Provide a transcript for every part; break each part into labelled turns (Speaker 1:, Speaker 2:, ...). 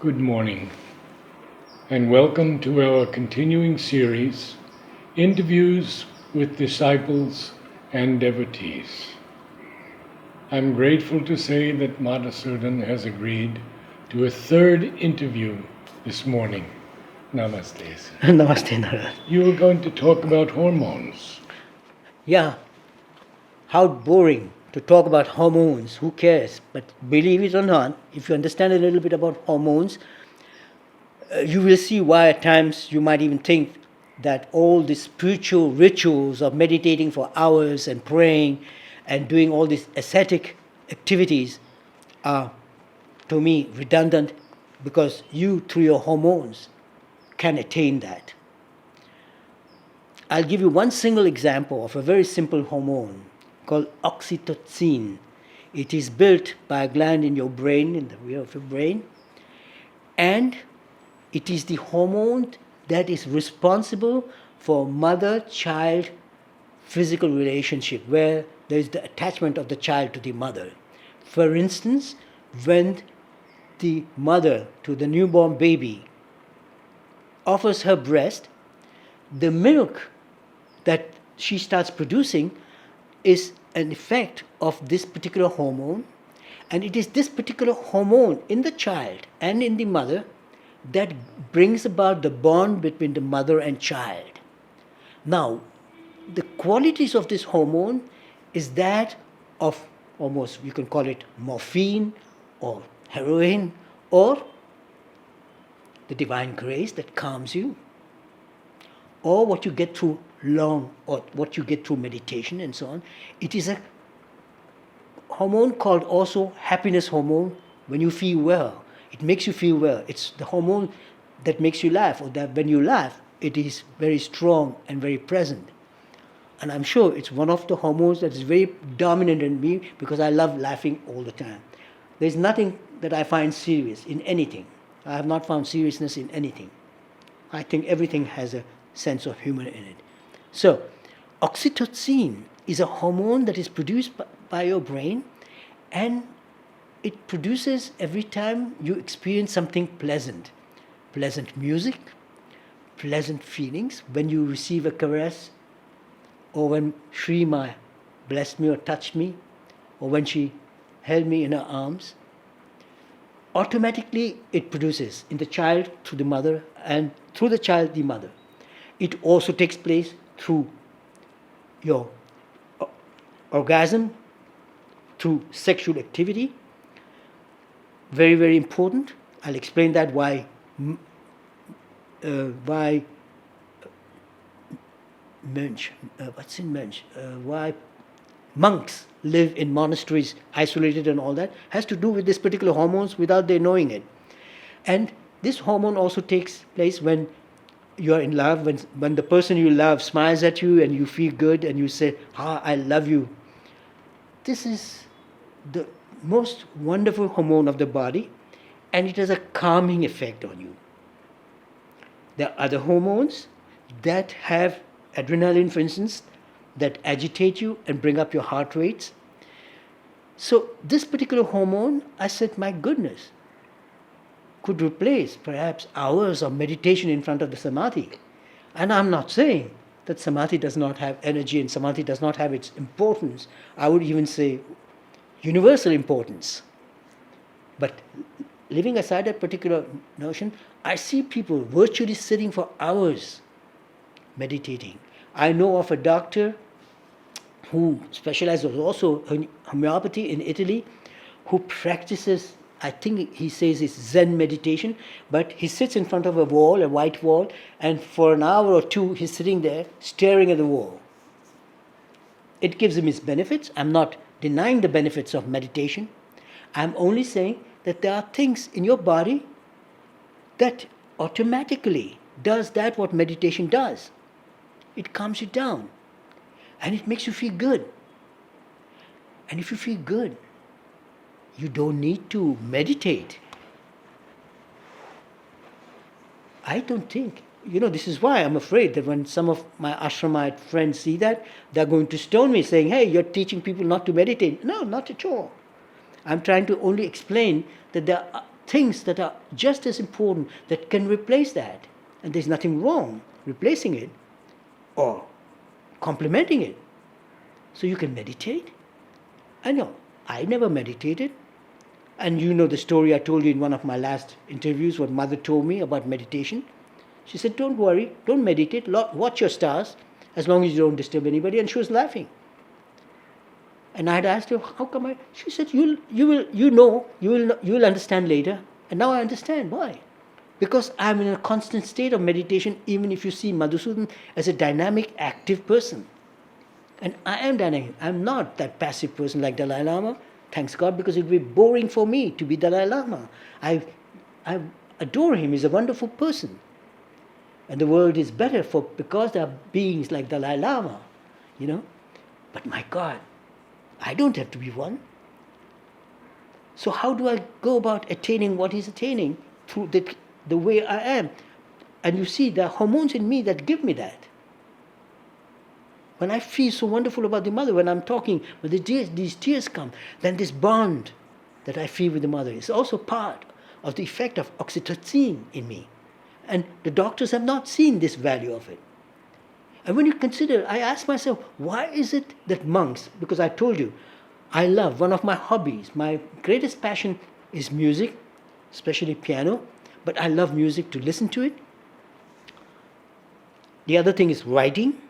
Speaker 1: Good morning, and welcome to our continuing series, Interviews with Disciples and Devotees. I'm grateful to say that Madhusudan has agreed to a third interview this morning. Namaste, sir.
Speaker 2: Namaste, Narad.
Speaker 1: You were going to talk about hormones.
Speaker 2: Yeah, how boring to talk about hormones. Who cares? But believe it or not, if you understand a little bit about hormones, you will see why at times you might even think that all the spiritual rituals of meditating for hours and praying and doing all these ascetic activities are, to me, redundant because you, through your hormones, can attain that. I'll give you one single example of a very simple hormone called oxytocin. It is built by a gland in your brain, in the rear of your brain, and it is the hormone that is responsible for mother-child physical relationship, where there is the attachment of the child to the mother. For instance, when the mother to the newborn baby offers her breast, the milk that she starts producing is an effect of this particular hormone, and it is this particular hormone in the child and in the mother that brings about the bond between the mother and child. Now, the qualities of this hormone is that of almost, you can call it morphine or heroin or the divine grace that calms you, or what you get through what you get through meditation and so on. It is a hormone called also happiness hormone when you feel well. It makes you feel well. It's the hormone that makes you laugh, or that when you laugh, it is very strong and very present. And I'm sure it's one of the hormones that is very dominant in me because I love laughing all the time. There's nothing that I find serious in anything. I have not found seriousness in anything. I think everything has a sense of humor in it. So, oxytocin is a hormone that is produced by your brain, and it produces every time you experience something pleasant. Pleasant music, pleasant feelings, when you receive a caress, or when Sri Ma blessed me or touched me, or when she held me in her arms. Automatically it produces in the child through the mother, and through the child the mother. It also takes place through your orgasm, through sexual activity. Very, very important. I'll explain that why why monks live in monasteries, isolated and all that, has to do with this particular hormones without their knowing it. And this hormone also takes place when you are in love, when the person you love smiles at you and you feel good and you say, I love you. This is the most wonderful hormone of the body, and it has a calming effect on you. There are other hormones that have adrenaline, for instance, that agitate you and bring up your heart rates. So this particular hormone, I said, my goodness, could replace perhaps hours of meditation in front of the samadhi. And I'm not saying that samadhi does not have energy and samadhi does not have its importance. I would even say universal importance. But leaving aside that particular notion, I see people virtually sitting for hours meditating. I know of a doctor who specializes also in homeopathy in Italy, who practices, I think he says it's Zen meditation, but he sits in front of a wall, a white wall, and for an hour or two he's sitting there staring at the wall. It gives him its benefits. I'm not denying the benefits of meditation. I'm only saying that there are things in your body that automatically does that what meditation does. It calms you down and it makes you feel good. And if you feel good, you don't need to meditate. I don't think. This is why I'm afraid that when some of my ashramite friends see that, they're going to stone me saying, hey, you're teaching people not to meditate. No, not at all. I'm trying to only explain that there are things that are just as important that can replace that. And there's nothing wrong replacing it or complementing it. So you can meditate. I know, I never meditated. And you know the story I told you in one of my last interviews, what Mother told me about meditation. She said, don't worry, don't meditate, watch your stars, as long as you don't disturb anybody. And she was laughing. And I had asked her, how come I? She said, you will understand later. And now I understand why. Because I'm in a constant state of meditation, even if you see Madhusudan as a dynamic, active person. And I am dynamic. I'm not that passive person like Dalai Lama, thanks God, because it would be boring for me to be Dalai Lama. I adore him. He's a wonderful person. And the world is better because there are beings like Dalai Lama, you know. But my God, I don't have to be one. So how do I go about attaining what he's attaining? Through the way I am. And you see, there are hormones in me that give me that. When I feel so wonderful about the mother, when I'm talking, when these tears come, then this bond that I feel with the mother is also part of the effect of oxytocin in me. And the doctors have not seen this value of it. And when you consider, I ask myself, why is it that monks, because I told you, I love, one of my hobbies, my greatest passion is music, especially piano, but I love music to listen to it. The other thing is writing.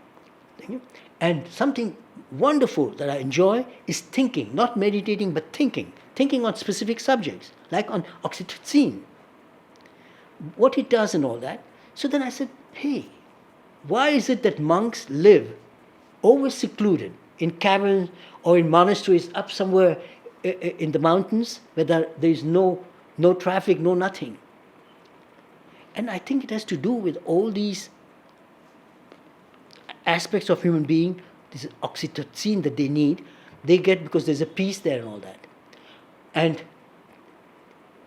Speaker 2: And something wonderful that I enjoy is thinking, not meditating, but thinking on specific subjects, like on oxytocin, what it does and all that. So then I said, hey, why is it that monks live always secluded in caverns or in monasteries up somewhere in the mountains where there is no traffic, no nothing? And I think it has to do with all these aspects of human being, this oxytocin that they need, they get because there's a peace there and all that. And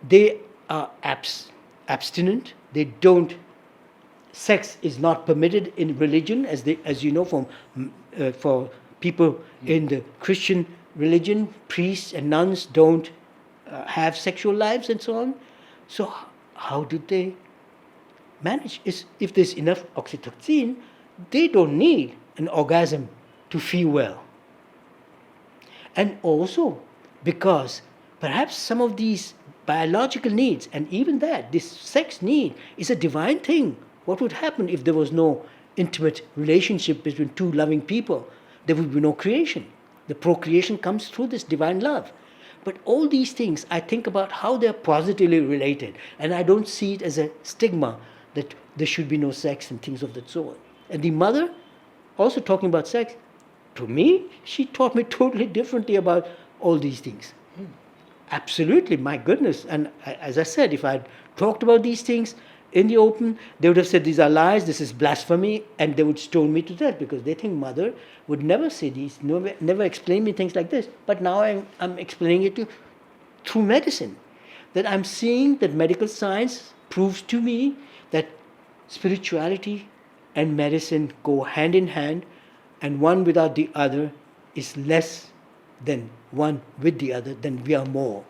Speaker 2: they are abstinent. They don't. Sex is not permitted in religion, as you know, for people in the Christian religion, priests and nuns don't have sexual lives and so on. So how do they manage? If there's enough oxytocin, they don't need an orgasm to feel well. And also because perhaps some of these biological needs, and even that, this sex need, is a divine thing. What would happen if there was no intimate relationship between two loving people? There would be no creation. The procreation comes through this divine love. But all these things, I think about how they're positively related, and I don't see it as a stigma that there should be no sex and things of that sort. And the mother, also talking about sex, to me, she taught me totally differently about all these things. Absolutely, my goodness. And as I said, if I'd talked about these things in the open, they would have said these are lies, this is blasphemy, and they would stone me to death because they think mother would never say these, never explain me things like this. But now I'm explaining it to through medicine, that I'm seeing that medical science proves to me that spirituality and medicine go hand in hand, and one without the other is less than one with the other, then we are more.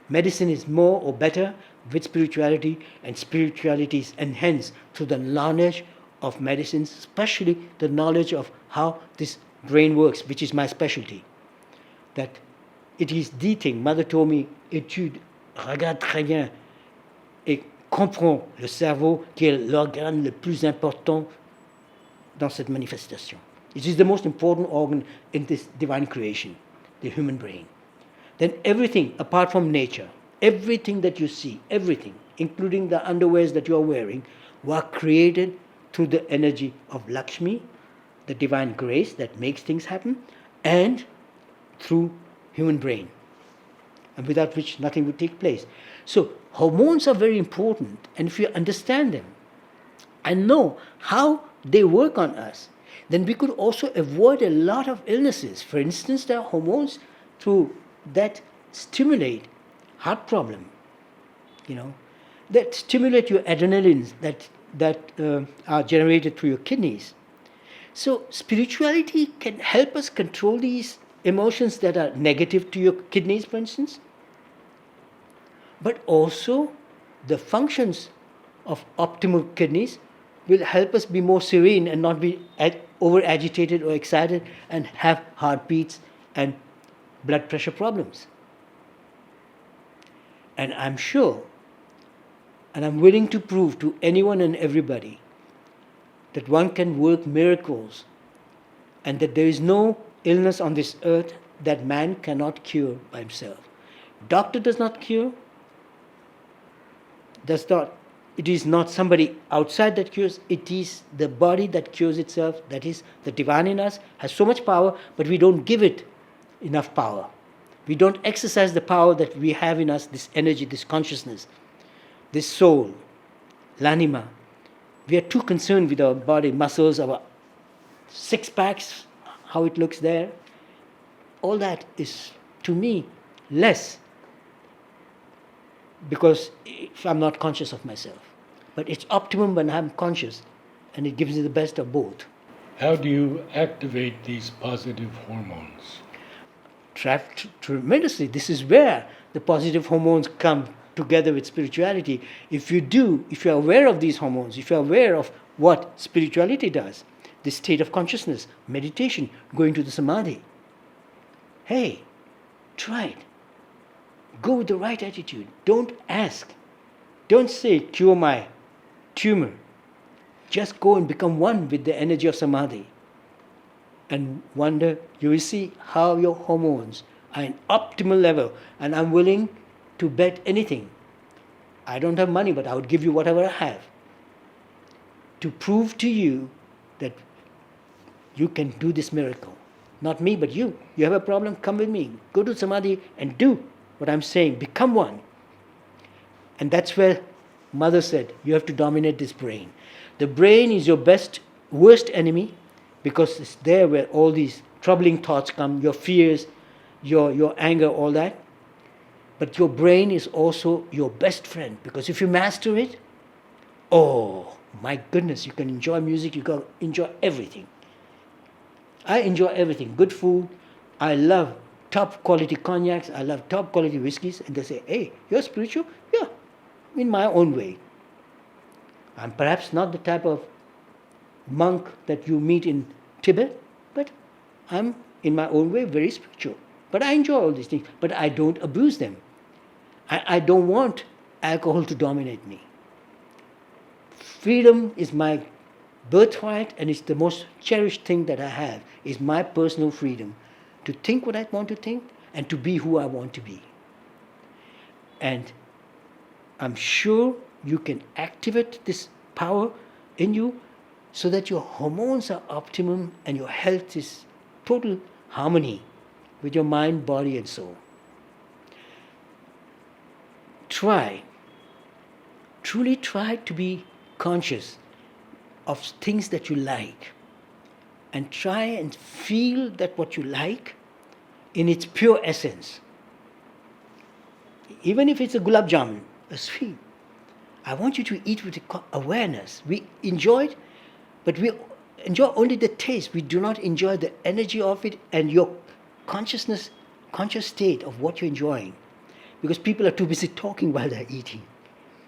Speaker 2: Medicine is more or better with spirituality, and spirituality is enhanced through the knowledge of medicine, especially the knowledge of how this brain works, which is my specialty. That it is the thing. Mother told me, étude, regarde très bien et comprends le cerveau qui est l'organe le plus important dans cette manifestation. It is the most important organ in this divine creation, the human brain. Then everything apart from nature, everything that you see, everything, including the underwears that you are wearing, were created through the energy of Lakshmi, the divine grace that makes things happen, and through human brain, and without which nothing would take place. So hormones are very important, and if you understand them and know how they work on us, then we could also avoid a lot of illnesses. For instance, there are hormones that stimulate heart problem, that stimulate your adrenalines that are generated through your kidneys. So spirituality can help us control these emotions that are negative to your kidneys, for instance. but also the functions of optimal kidneys will help us be more serene and not be over agitated or excited and have heartbeats and blood pressure problems. And I'm sure, and I'm willing to prove to anyone and everybody, that one can work miracles and that there is no illness on this earth that man cannot cure by himself. Doctor does not cure, it is not somebody outside that cures, it is the body that cures itself. That is, the divine in us has so much power, but we don't give it enough power. We don't exercise the power that we have in us, this energy, this consciousness, this soul, l'anima. We are too concerned with our body, muscles, our six packs, how it looks there. All that is, to me, less, because if I'm not conscious of myself. But it's optimum when I'm conscious, and it gives me the best of both.
Speaker 1: How do you activate these positive hormones?
Speaker 2: Tremendously. This is where the positive hormones come together with spirituality. If you're aware of these hormones, if you're aware of what spirituality does, this state of consciousness, meditation, going to the samadhi, hey, try it. Go with the right attitude. Don't ask. Don't say, cure my tumor. Just go and become one with the energy of samadhi. And wonder, you will see how your hormones are in optimal level. And I'm willing to bet anything. I don't have money, but I would give you whatever I have to prove to you that you can do this miracle. Not me, but you. You have a problem, come with me. Go to samadhi and do what I'm saying. Become one. And that's where Mother said, you have to dominate this brain. The brain is your worst enemy, because it's there where all these troubling thoughts come, your fears, your anger, all that. But your brain is also your best friend, because if you master it, oh my goodness, you can enjoy music, you can enjoy everything. I enjoy everything. Good food. I love top quality cognacs. I love top quality whiskeys. And they say, hey, you're spiritual? Yeah, in my own way. I'm perhaps not the type of monk that you meet in Tibet, but I'm in my own way very spiritual. But I enjoy all these things, but I don't abuse them. I don't want alcohol to dominate me. Freedom is my birthright, and it's the most cherished thing that I have, is my personal freedom to think what I want to think and to be who I want to be. And I'm sure you can activate this power in you so that your hormones are optimum and your health is total harmony with your mind, body and soul. Truly try to be conscious of things that you like, and try and feel that what you like in its pure essence. Even if it's a gulab jamun, a sweet, I want you to eat with awareness. We enjoy it, but we enjoy only the taste. We do not enjoy the energy of it and your conscious state of what you're enjoying. Because people are too busy talking while they're eating.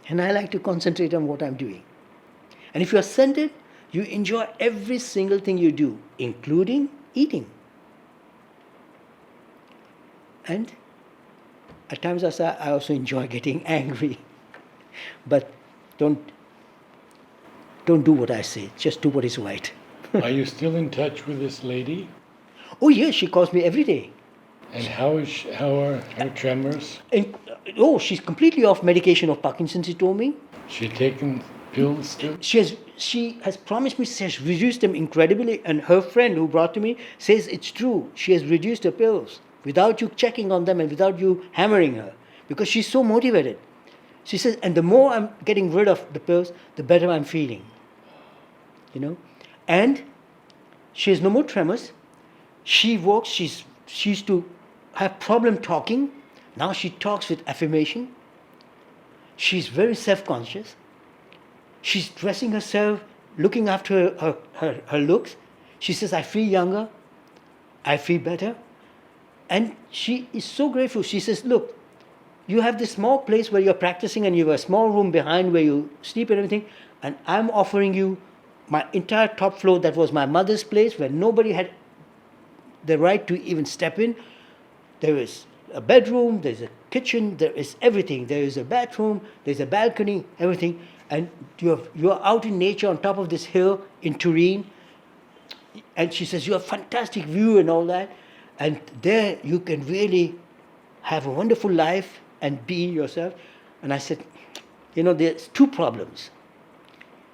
Speaker 2: And I like to concentrate on what I'm doing. And if you're centered, you enjoy every single thing you do, including eating. And at times I also enjoy getting angry. But don't do what I say. Just do what is right.
Speaker 1: Are you still in touch with this lady?
Speaker 2: Oh yes, she calls me every day.
Speaker 1: And how are her tremors?
Speaker 2: She's completely off medication of Parkinson's, she told me.
Speaker 1: She taken pills still?
Speaker 2: She has promised me, she has reduced them incredibly, and her friend who brought to me says it's true. She has reduced her pills without you checking on them and without you hammering her, because she's so motivated. She says, and the more I'm getting rid of the pills, the better I'm feeling. And she has no more tremors. She walks, she used to have problem talking. Now she talks with affirmation. She's very self-conscious. She's dressing herself, looking after her looks. She says, I feel younger. I feel better. And she is so grateful. She says, look, You have this small place where you're practicing and you have a small room behind where you sleep and everything. And I'm offering you my entire top floor that was my mother's place where nobody had the right to even step in. There is a bedroom, there's a kitchen, there is everything. There is a bathroom, there's a balcony, everything. And you're out in nature on top of this hill in Turin. And she says, you have fantastic view and all that. And there you can really have a wonderful life and be yourself. And I said, there's two problems.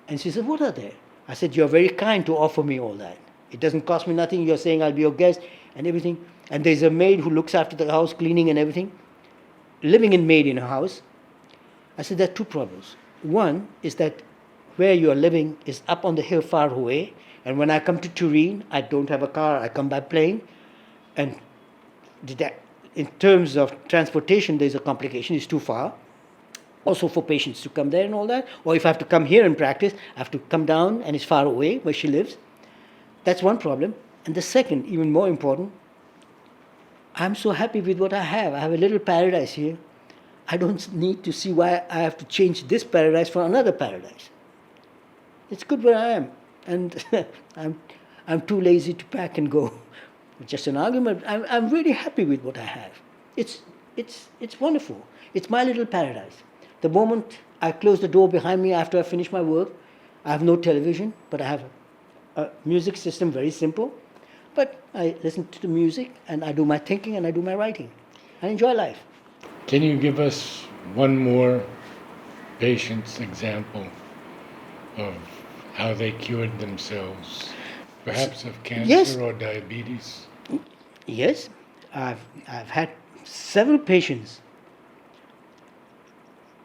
Speaker 2: And she said, what are they? I said, you're very kind to offer me all that. It doesn't cost me nothing. You're saying I'll be your guest and everything. And there's a maid who looks after the house, cleaning and everything, living in maid in her house. I said, there are two problems. One is that where you are living is up on the hill far away. And when I come to Turin, I don't have a car. I come by plane. And in terms of transportation, there's a complication. It's too far. Also for patients to come there and all that. Or if I have to come here and practice, I have to come down and it's far away where she lives. That's one problem. And the second, even more important, I'm so happy with what I have. I have a little paradise here. I don't need to see why I have to change this paradise for another paradise. It's good where I am. And I'm too lazy to pack and go. It's just an argument. I'm really happy with what I have. It's wonderful. It's my little paradise. The moment I close the door behind me after I finish my work, I have no television, but I have a music system, very simple. But I listen to the music and I do my thinking and I do my writing. I enjoy life.
Speaker 1: Can you give us one more patient's example of how they cured themselves, perhaps of cancer
Speaker 2: Yes.
Speaker 1: or diabetes?
Speaker 2: Yes, I've had several patients.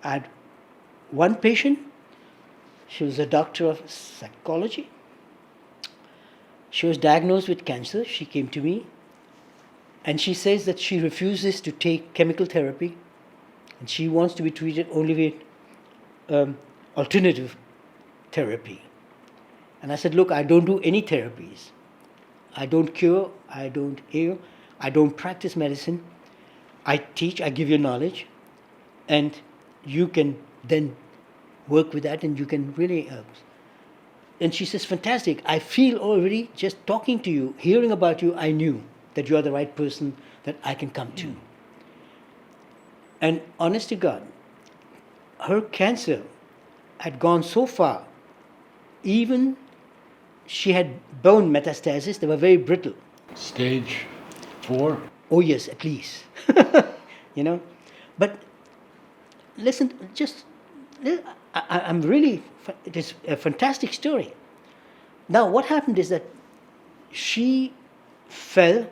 Speaker 2: I had one patient, she was a doctor of psychology. She was diagnosed with cancer. She came to me and she says that she refuses to take chemical therapy and she wants to be treated only with alternative therapy. And I said, look, I don't do any therapies. I don't cure, I don't heal, I don't practice medicine. I teach, I give you knowledge, and you can then work with that and you can really... And she says, fantastic, I feel already, just talking to you, hearing about you, I knew that you are the right person that I can come to. And honest to God, her cancer had gone so far, even she had bone metastasis, they were very brittle.
Speaker 1: Stage 4?
Speaker 2: Oh yes, at least. But listen, I'm really, it is a fantastic story. Now what happened is that she fell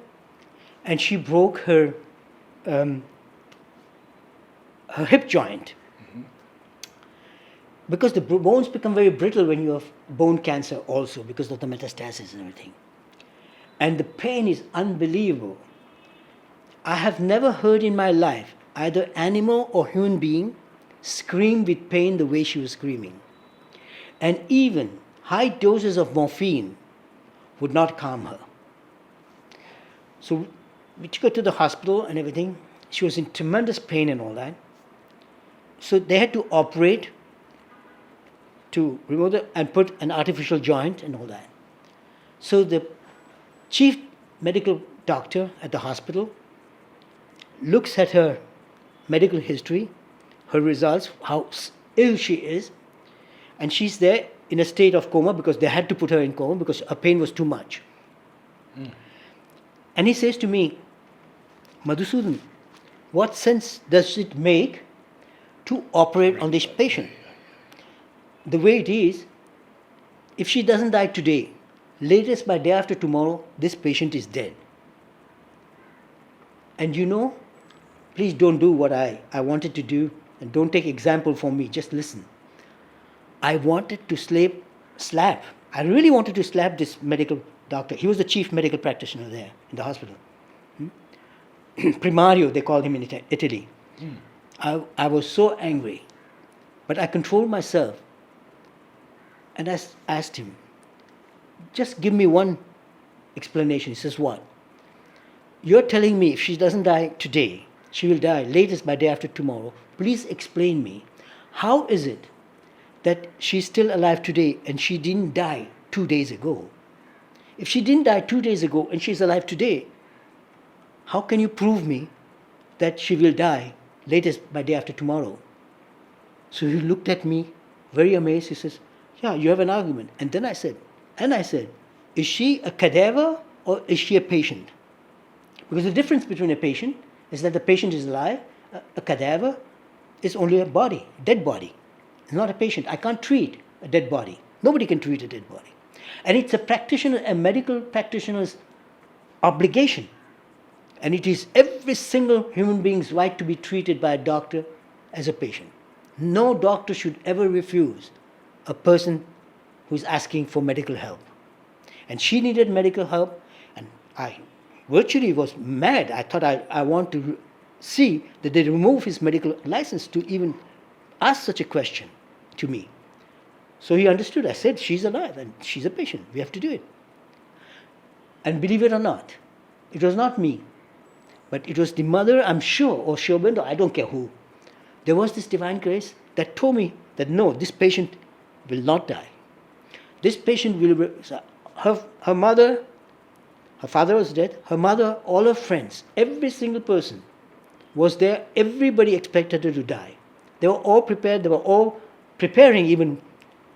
Speaker 2: and she broke her hip joint. Because the bones become very brittle when you have bone cancer also because of the metastasis and everything. And the pain is unbelievable. I have never heard in my life either animal or human being scream with pain the way she was screaming. And even high doses of morphine would not calm her. So we took her to the hospital and everything. She was in tremendous pain and all that. So they had to operate to remove it and put an artificial joint and all that. So the chief medical doctor at the hospital looks at her medical history, her results, how ill she is, and she's there in a state of coma because they had to put her in coma because her pain was too much. And he says to me, Madhusudan, what sense does it make to operate on this patient? The way it is, if she doesn't die today, latest by day after tomorrow, this patient is dead. And please don't do what I wanted to do and don't take example from me, just listen. I wanted to slap. I really wanted to slap this medical doctor. He was the chief medical practitioner there in the hospital. Primario, they called him in Italy. I was so angry, but I controlled myself. And I asked him, just give me one explanation. He says, what? You're telling me if she doesn't die today, she will die latest by day after tomorrow. Please explain me, how is it that she's still alive today and she didn't die 2 days ago? If she didn't die 2 days ago and she's alive today, how can you prove me that she will die latest by day after tomorrow? So he looked at me very amazed. He says, yeah, you have an argument. And then I said, is she a cadaver or is she a patient? Because the difference between a patient is that the patient is alive. A cadaver is only a body, dead body. It's not a patient. I can't treat a dead body. Nobody can treat a dead body. And it's a medical practitioner's obligation. And it is every single human being's right to be treated by a doctor as a patient. No doctor should ever refuse a person who's asking for medical help. And she needed medical help, and I virtually was mad. I thought I want to see that they remove his medical license to even ask such a question to me. So he understood. I said, she's alive and she's a patient. We have to do it. And believe it or not, it was not me, but it was the mother, I'm sure, or Shobindo, I don't care who. There was this divine grace that told me that no, this patient will not die. This patient will, her mother, her father was dead, her mother, all her friends, every single person was there. Everybody expected her to die. They were all prepared, they were all preparing even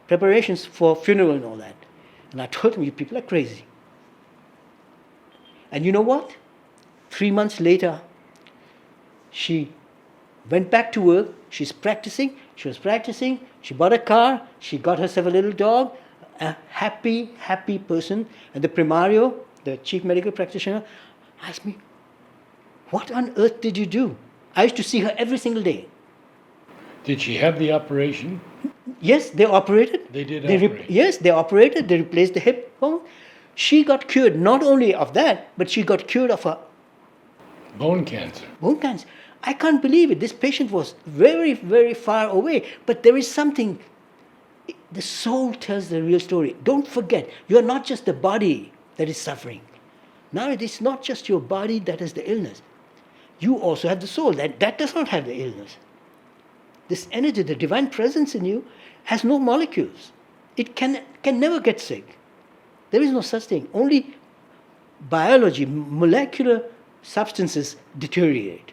Speaker 2: preparations for funeral and all that. And I told them, you people are crazy. And you know what? 3 months later, she went back to work. She was practicing. She bought a car. She got herself a little dog. A happy, happy person. And the primario, the chief medical practitioner, asked me, what on earth did you do? I used to see her every single day.
Speaker 1: Did she have the operation?
Speaker 2: Yes, they operated.
Speaker 1: They did operate.
Speaker 2: Yes, they operated. They replaced the hip bone. She got cured not only of that, but she got cured of her
Speaker 1: Bone cancer.
Speaker 2: bone cancer. I can't believe it. This patient was very, very far away. But there is something, the soul tells the real story. Don't forget, you are not just the body that is suffering. Now it is not just your body that has the illness. You also have the soul that does not have the illness. This energy, the divine presence in you, has no molecules. It can never get sick. There is no such thing. Only biology, molecular substances deteriorate.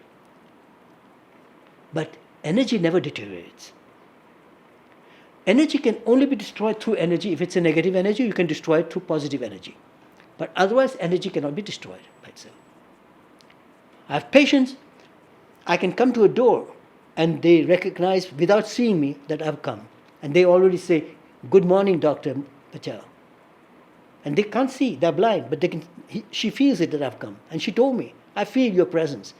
Speaker 2: But energy never deteriorates. Energy can only be destroyed through energy. If it's a negative energy, you can destroy it through positive energy. But otherwise, energy cannot be destroyed by itself. I have patients, I can come to a door and they recognize without seeing me that I've come. And they already say, good morning, Dr. Patel. And they can't see, they're blind, but she feels it that I've come. And she told me, I feel your presence.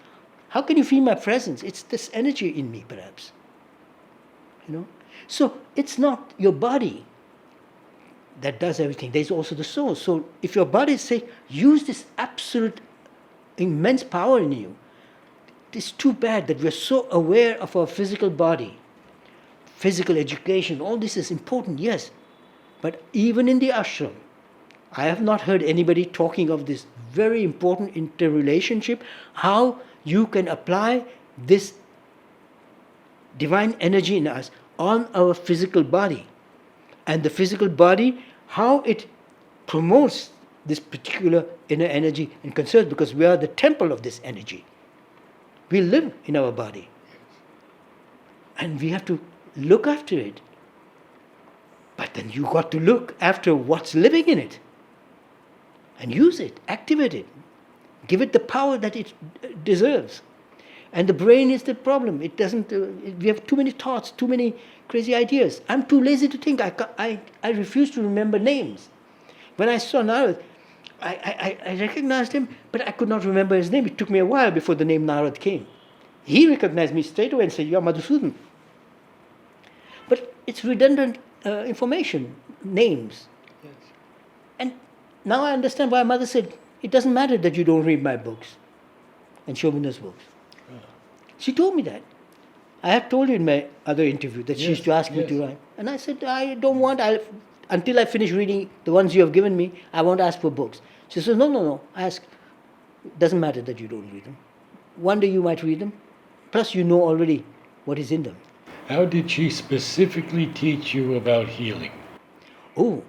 Speaker 2: How can you feel my presence? It's this energy in me, perhaps. So it's not your body that does everything. There's also the soul. So if your body say, use this absolute immense power in you, it's too bad that we're so aware of our physical body. Physical education, all this is important, yes. But even in the ashram, I have not heard anybody talking of this very important interrelationship, how you can apply this divine energy in us on our physical body. And the physical body, how it promotes this particular inner energy and concerns, because we are the temple of this energy. We live in our body. And we have to look after it. But then you got to look after what's living in it. And use it, activate it. Give it the power that it deserves. And the brain is the problem. It doesn't, we have too many thoughts, too many crazy ideas. I'm too lazy to think. I refuse to remember names. When I saw Narad, I recognized him, but I could not remember his name. It took me a while before the name Narad came. He recognized me straight away and said, "You are Madhusudan." But it's redundant information, names.
Speaker 1: Yes.
Speaker 2: And now I understand why Mother said, it doesn't matter that you don't read my books and Shobina's books. She told me that. I have told you in my other interview that she used to ask me to write. And I said, I don't want, until I finish reading the ones you have given me, I won't ask for books. She says, no. Ask. It doesn't matter that you don't read them. one day you might read them. Plus, you know already what is in them.
Speaker 1: How did she specifically teach you about healing?
Speaker 2: Oh,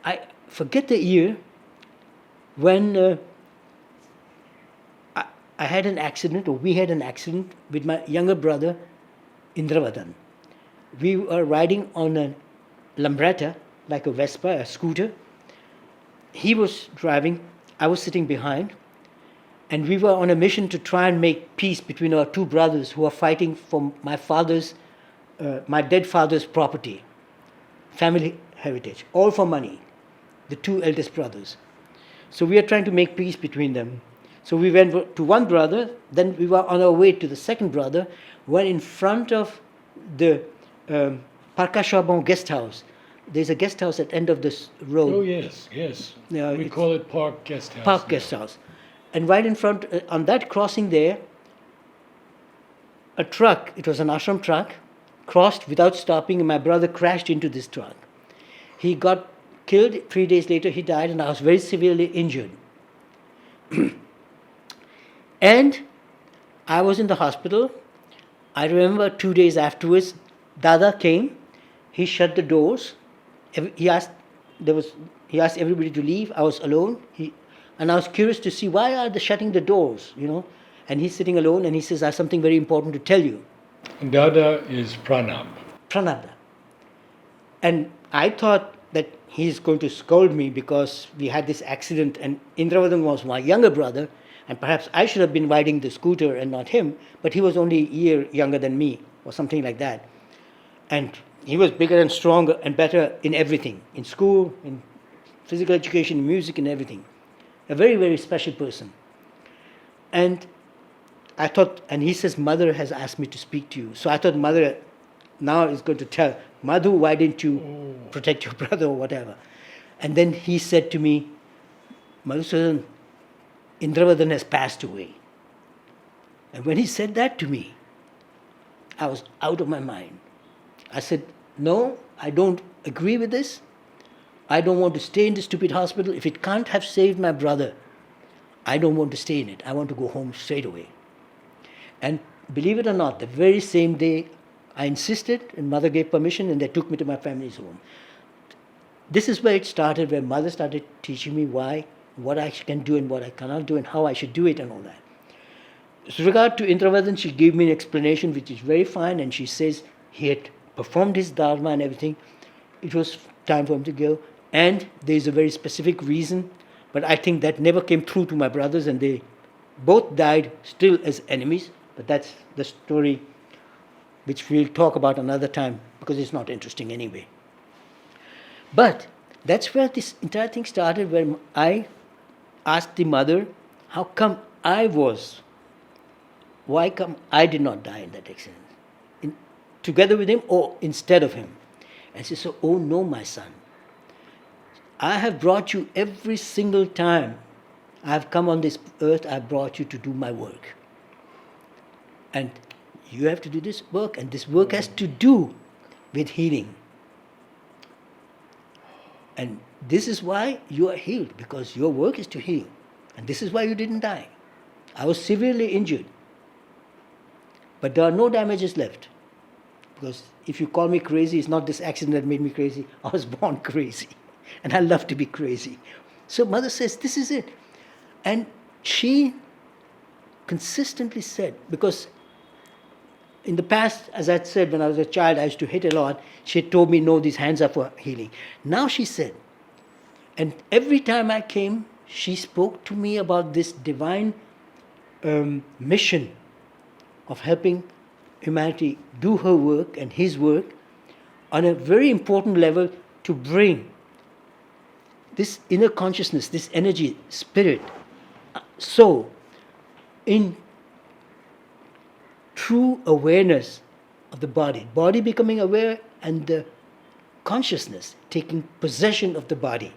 Speaker 2: I forget the year when I had an accident, or we had an accident with my younger brother, Indravadan. We were riding on a Lambretta, like a Vespa, a scooter. He was driving, I was sitting behind, and we were on a mission to try and make peace between our two brothers who are fighting for my dead father's property, family heritage, all for money, the two eldest brothers. So we are trying to make peace between them. So we went to one brother, then we were on our way to the second brother, when in front of the Parkashabon guest house, there's a guest house at the end of this road.
Speaker 1: Oh, yes, yes.
Speaker 2: Yeah,
Speaker 1: We
Speaker 2: it's
Speaker 1: call it Park Guest House.
Speaker 2: Park
Speaker 1: now.
Speaker 2: guest house. And right in front, on that crossing there, a truck, it was an ashram truck, crossed without stopping, and my brother crashed into this truck. He got killed. 3 days later, he died, and I was very severely injured. And I was in the hospital. I remember 2 days afterwards, Dada came. He shut the doors. He asked everybody to leave. I was alone. And I was curious to see why are they shutting the doors, And he's sitting alone, and he says, "I have something very important to tell you."
Speaker 1: Dada is pranab.
Speaker 2: Pranada. And I thought that he's going to scold me because we had this accident, and Indravardhan was my younger brother, and perhaps I should have been riding the scooter and not him, but he was only a year younger than me, or something like that. And he was bigger and stronger and better in everything, in school, in physical education, in music, and everything. A very, very special person. And I thought, and he says, "Mother has asked me to speak to you." So I thought Mother now is going to tell, "Madhu, why didn't you protect your brother," or whatever. And then he said to me, "Madhusudan, Indravardhan has passed away." And when he said that to me, I was out of my mind. I said, "No, I don't agree with this. I don't want to stay in this stupid hospital. If it can't have saved my brother, I don't want to stay in it. I want to go home straight away." And believe it or not, the very same day, I insisted, and Mother gave permission, and they took me to my family's home. This is where it started, where Mother started teaching me what I can do and what I cannot do, and how I should do it and all that. With regard to Indravardhan, she gave me an explanation which is very fine, and she says he had performed his dharma and everything. It was time for him to go, and there is a very specific reason, but I think that never came through to my brothers, and they both died still as enemies, but that's the story which we'll talk about another time, because it's not interesting anyway. But that's where this entire thing started, where I asked the Mother, why come I did not die in that accident? Together with him or instead of him? And she said, "Oh no, my son. I have brought you every single time I have come on this earth, I have brought you to do my work. And you have to do this work, and this work has to do with healing. And this is why you are healed, because your work is to heal. And this is why you didn't die. I was severely injured, but there are no damages left. Because if you call me crazy, it's not this accident that made me crazy. I was born crazy, and I love to be crazy. So Mother says, this is it. And she consistently said, because in the past, as I said, when I was a child, I used to hit a lot. She had told me, no, these hands are for healing. Now she said, and every time I came, she spoke to me about this divine mission of helping humanity do her work and his work on a very important level, to bring this inner consciousness, this energy, spirit, soul, in true awareness of the body becoming aware, and the consciousness taking possession of the body.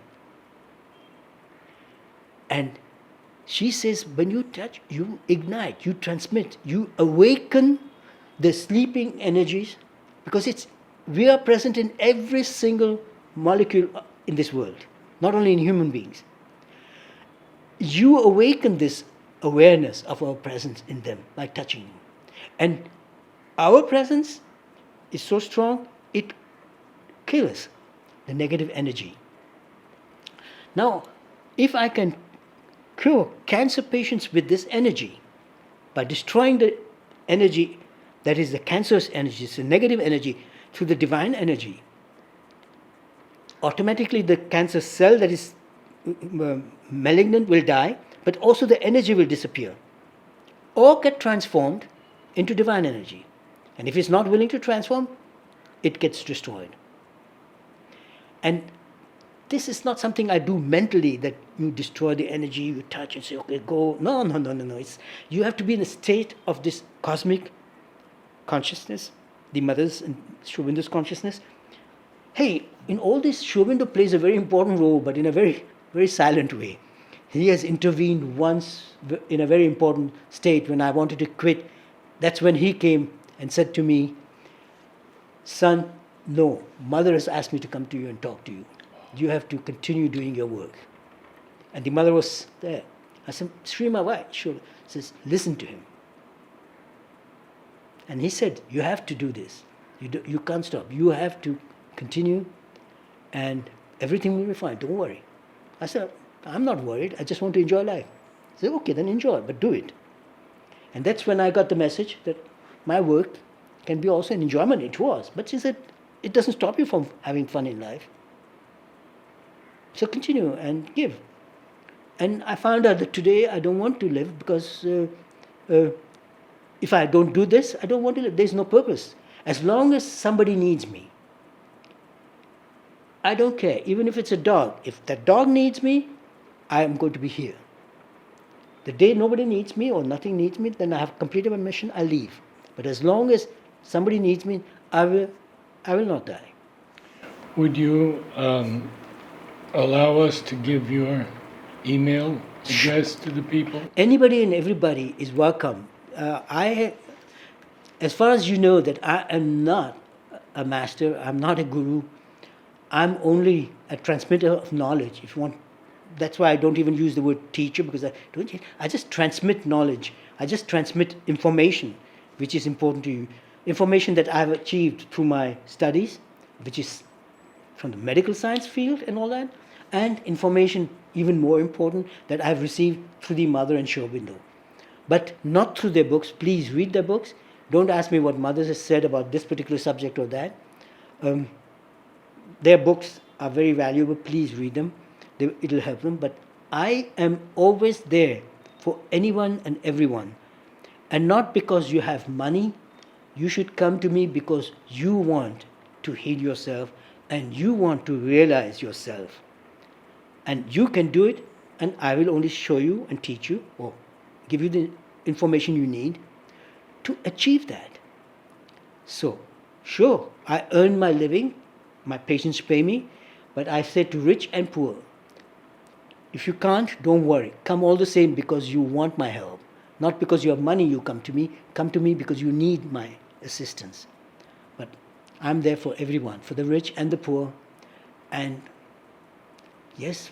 Speaker 2: And she says, when you touch, you ignite, you transmit, you awaken the sleeping energies, because it's We are present in every single molecule in this world, not only in human beings. You awaken this awareness of our presence in them by touching them. And our presence is so strong, it kills the negative energy. Now, if I can cure cancer patients with this energy by destroying the energy that is the cancerous energy, it's the negative energy, through the divine energy, automatically the cancer cell that is malignant will die, but also the energy will disappear or get transformed into divine energy. And if it's not willing to transform, it gets destroyed. And this is not something I do mentally, that you destroy the energy, you touch and say, okay, go. No. You have to be in a state of this cosmic consciousness, the mother's and Sri Aurobindo consciousness. Hey, in all this, Sri Aurobindo plays a very important role, but in a very, very silent way. He has intervened once in a very important state when I wanted to quit. That's when he came and said to me, son, no, mother has asked me to come to you and talk to you. You have to continue doing your work. And the mother was there. I said, Srima, why? Sure. He says, listen to him. And he said, you have to do this. You can't stop. You have to continue and everything will be fine. Don't worry. I said, I'm not worried. I just want to enjoy life. He said, okay, then enjoy, but do it. And that's when I got the message that my work can be also an enjoyment. It was. But she said, it doesn't stop you from having fun in life. So continue and give. And I found out that today I don't want to live because if I don't do this, I don't want to live. There's no purpose. As long as somebody needs me, I don't care. Even if it's a dog. If that dog needs me, I am going to be here. The day nobody needs me or nothing needs me, then I have completed my mission, I leave. But as long as somebody needs me, I will not die.
Speaker 1: Would you allow us to give your email address to the people?
Speaker 2: Anybody and everybody is welcome. As far as you know, that I am not a master, I'm not a guru, I'm only a transmitter of knowledge. If you want, that's why I don't even use the word teacher, because I just transmit knowledge. I just transmit information, which is important to you. Information that I've achieved through my studies, which is from the medical science field and all that, and information even more important that I've received through the mother and Sri Aurobindo. But not through their books. Please read their books. Don't ask me what mothers has said about this particular subject or that. Their books are very valuable. Please read them. It'll help them. But I am always there for anyone and everyone. And not because you have money. You should come to me because you want to heal yourself and you want to realize yourself. And you can do it, and I will only show you and teach you or give you the information you need to achieve that. So, sure, I earn my living, my patients pay me, but I say to rich and poor, if you can't, don't worry. Come all the same because you want my help. Not because you have money you come to me because you need my assistance. But I'm there for everyone, for the rich and the poor, and yes,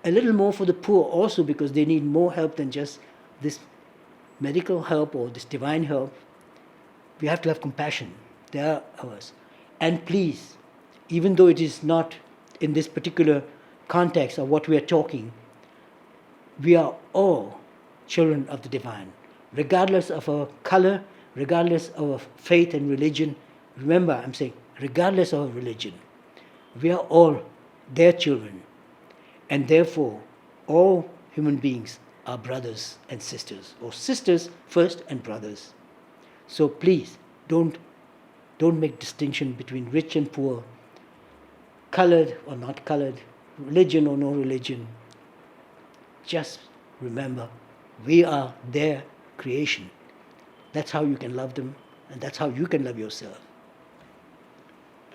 Speaker 2: a little more for the poor also because they need more help than just this medical help or this divine help. We have to have compassion. They are ours. And please, even though it is not in this particular context of what we are talking, we are all children of the divine, regardless of our color, regardless of our faith and religion. Remember, I'm saying, regardless of our religion, we are all their children, and therefore all human beings are brothers and sisters, or sisters first and brothers. So please don't make distinction between rich and poor, colored or not colored, religion or no religion. Just remember, we are their creation. That's how you can love them, and that's how you can love yourself.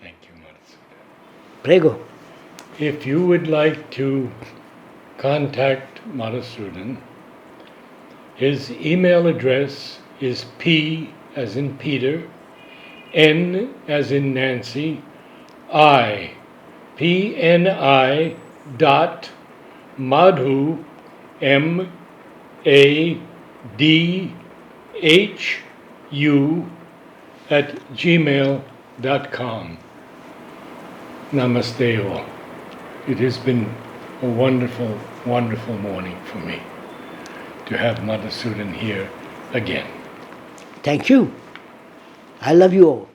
Speaker 1: Thank you, Madhusudan.
Speaker 2: Prego.
Speaker 1: If you would like to contact Madhusudan, his email address is P as in Peter, N as in Nancy, I, PNI dot Madhu, MADHU at gmail.com. Namaste all. It has been a wonderful, wonderful morning for me to have Madhusudan here again.
Speaker 2: Thank you. I love you all.